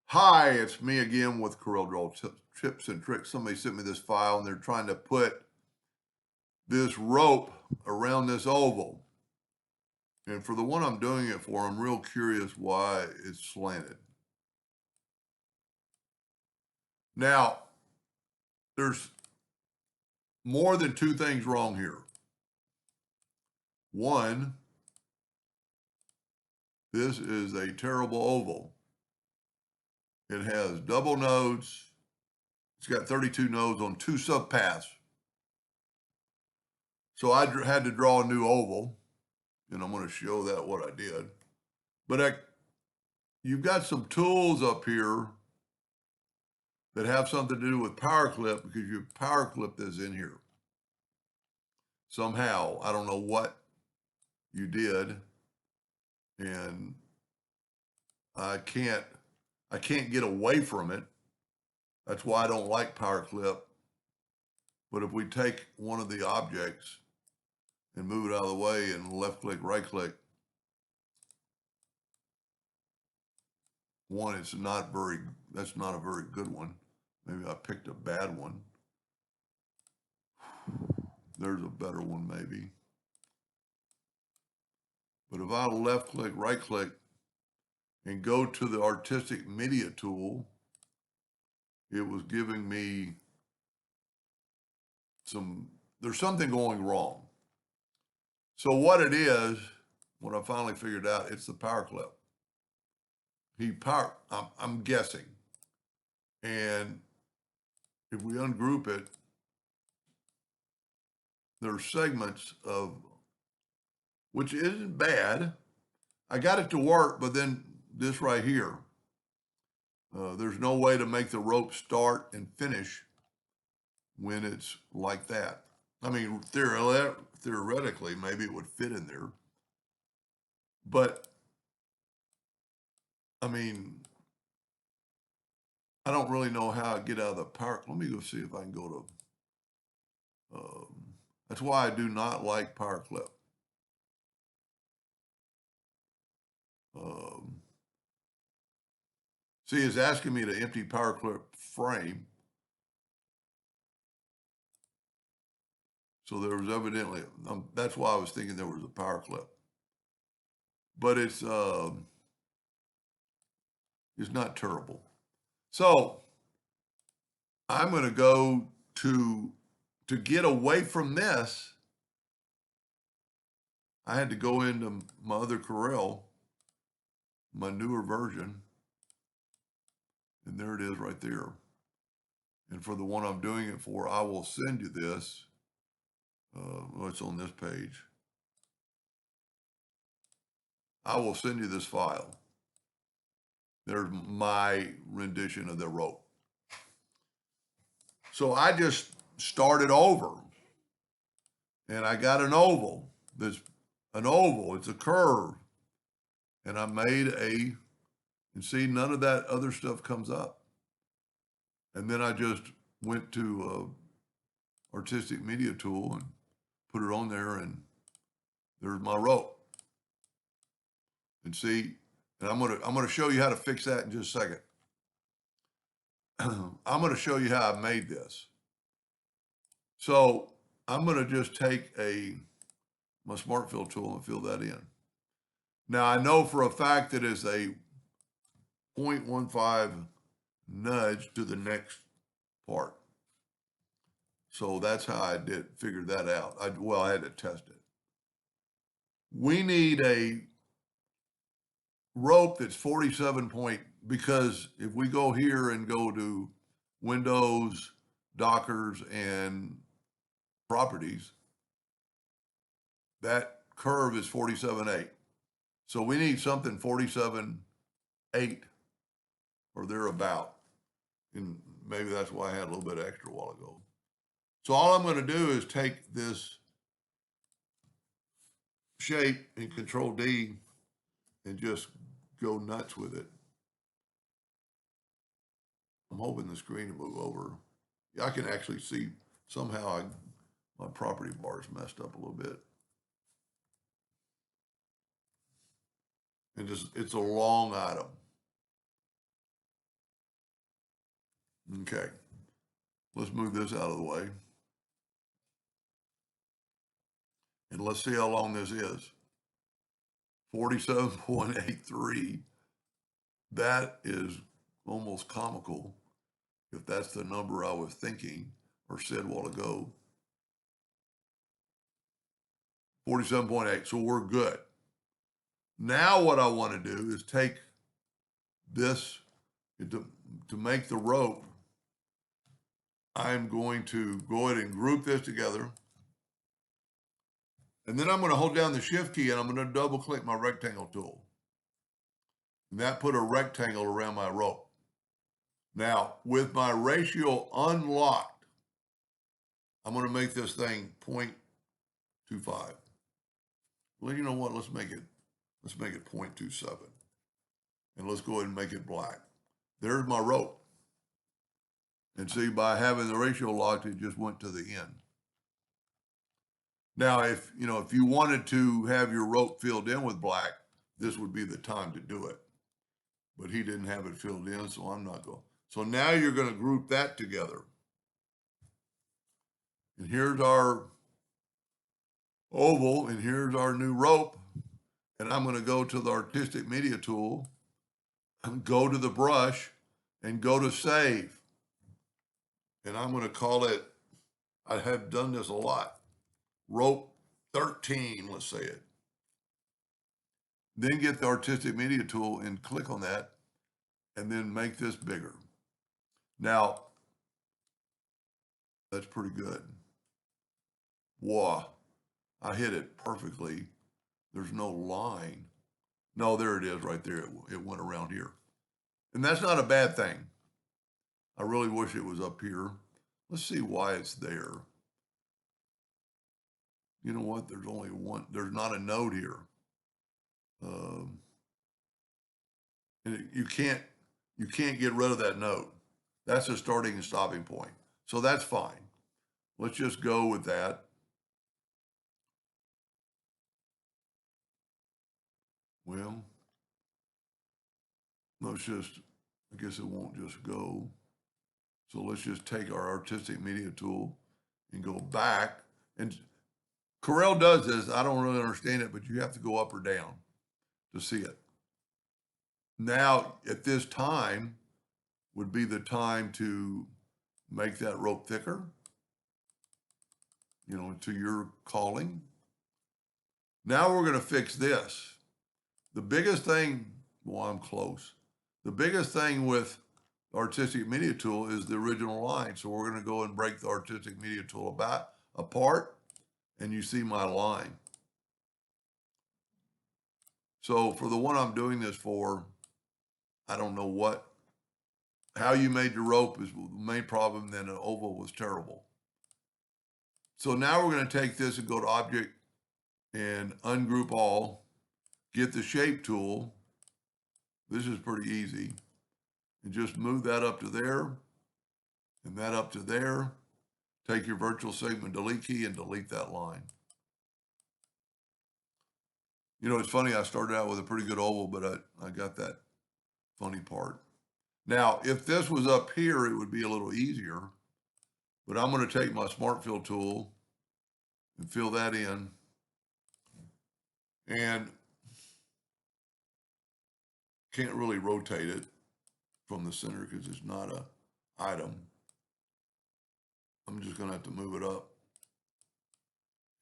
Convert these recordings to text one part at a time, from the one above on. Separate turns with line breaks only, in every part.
Hi, it's me again with Corel Draw Tips and Tricks. Somebody sent me this file and they're trying to put this rope around this oval. And for the one I'm doing it for, I'm real curious why it's slanted. Now, there's more than two things wrong here. One, this is a terrible oval. It has double nodes. It's got 32 nodes on two subpaths. So I had to draw a new oval, and I'm going to show that what I did. But you've got some tools up here that have something to do with power clip because you power clip this in here. Somehow, I don't know what you did, and I can't get away from it. That's why I don't like power clip. But if we take one of the objects and move it out of the way and left click, right click, that's not a very good one. Maybe I picked a bad one. There's a better one maybe. But if I left click, right click, and go to the artistic media tool, it was giving me there's something going wrong. So what it is, when I finally figured out, it's the power clip. I'm guessing. And if we ungroup it, there's segments which isn't bad. I got it to work, but then this right here, there's no way to make the rope start and finish when it's like that. I mean, theoretically, maybe it would fit in there. But, I mean, I don't really know how I get out of the power. Let me go see if I can go to, that's why I do not like power clip. Um, see, it's asking me to empty power clip frame. So there was evidently, that's why I was thinking there was a power clip. But it's not terrible. So I'm going to go to get away from this. I had to go into my other Corel, my newer version, and there it is right there. And for the one I'm doing it for, I will send you this. It's on this page. I will send you this file. There's my rendition of the rope. So I just started over, and I got an oval. It's a curve. And I made and see, none of that other stuff comes up. And then I just went to artistic media tool and put it on there, and there's my rope. And see, and I'm gonna show you how to fix that in just a second. I'm gonna show you how I made this. So I'm gonna just take my smart fill tool and fill that in. Now I know for a fact that it's a 0.15 nudge to the next part. So that's how I figured that out. I had to test it. We need a rope that's 47 point, because if we go here and go to Windows, Dockers, and properties, that curve is 47.8. So we need something 47.8 or thereabout. And maybe that's why I had a little bit extra a while ago. So all I'm going to do is take this shape and Control D and just go nuts with it. I'm hoping the screen will move over. I can actually see somehow my property bar is messed up a little bit. And it's a long item. Okay, let's move this out of the way. And let's see how long this is. 47.83. That is almost comical if that's the number I was thinking or said a while ago. 47.8, so we're good. Now what I want to do is take this, to make the rope, I'm going to go ahead and group this together. And then I'm going to hold down the shift key and I'm going to double click my rectangle tool. And that put a rectangle around my rope. Now, with my ratio unlocked, I'm going to make this thing 0.25. Well, you know what? Let's make it 0.27. And let's go ahead and make it black. There's my rope. And see, by having the ratio locked, it just went to the end. Now, if you wanted to have your rope filled in with black, this would be the time to do it. But he didn't have it filled in, so I'm not going. So now you're going to group that together. And here's our oval, and here's our new rope. And I'm going to go to the artistic media tool and go to the brush and go to save. And I'm going to call it, I have done this a lot, rope 13, let's say it. Then get the artistic media tool and click on that and then make this bigger. Now, that's pretty good. Wow, I hit it perfectly. There's no line. No, there it is right there. It went around here. And that's not a bad thing. I really wish it was up here. Let's see why it's there. You know what? There's only one. There's not a node here. And you can't get rid of that node. That's a starting and stopping point. So that's fine. Let's just go with that. Well, let's just, I guess it won't just go. So let's just take our artistic media tool and go back. And Corel does this. I don't really understand it, but you have to go up or down to see it. Now, at this time would be the time to make that rope thicker, to your calling. Now we're going to fix this. The biggest thing, well, I'm close. The biggest thing with the artistic media tool is the original line. So we're going to go and break the artistic media tool apart, and you see my line. So for the one I'm doing this for, I don't know how you made the rope is the main problem. Then the oval was terrible. So now we're going to take this and go to Object and ungroup all, get the shape tool. This is pretty easy. And just move that up to there and that up to there. Take your virtual segment delete key and delete that line. It's funny, I started out with a pretty good oval, but I got that funny part. Now, if this was up here, it would be a little easier, but I'm going to take my Smart Fill tool and fill that in. And can't really rotate it from the center because it's not an item. I'm just going to have to move it up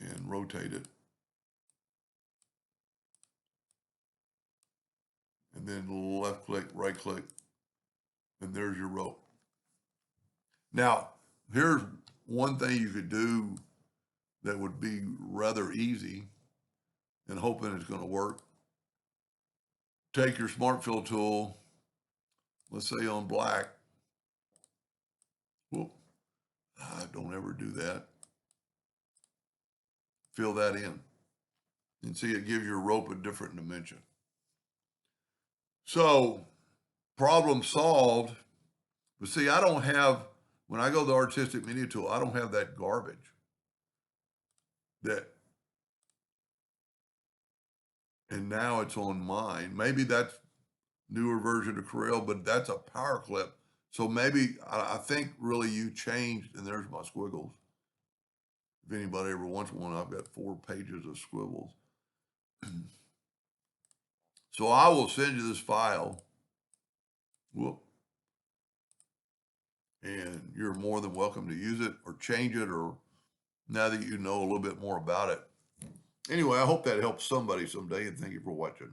and rotate it. And then left click, right click, and there's your rope. Now, here's one thing you could do that would be rather easy, and hoping it's going to work. Take your Smart Fill tool, let's say on black. Whoop. Don't ever do that. Fill that in. And see, it gives your rope a different dimension. So, problem solved. But see, I don't have, when I go to the artistic media tool, I don't have that garbage. And now it's on mine. Maybe that's newer version of Corel, but that's a power clip So maybe, I think really you changed, and there's my squiggles. If anybody ever wants one, I've got 4 pages of squiggles. So I will send you this file. Whoop. And you're more than welcome to use it or change it, or now that you know a little bit more about it. Anyway, I hope that helps somebody someday, and thank you for watching.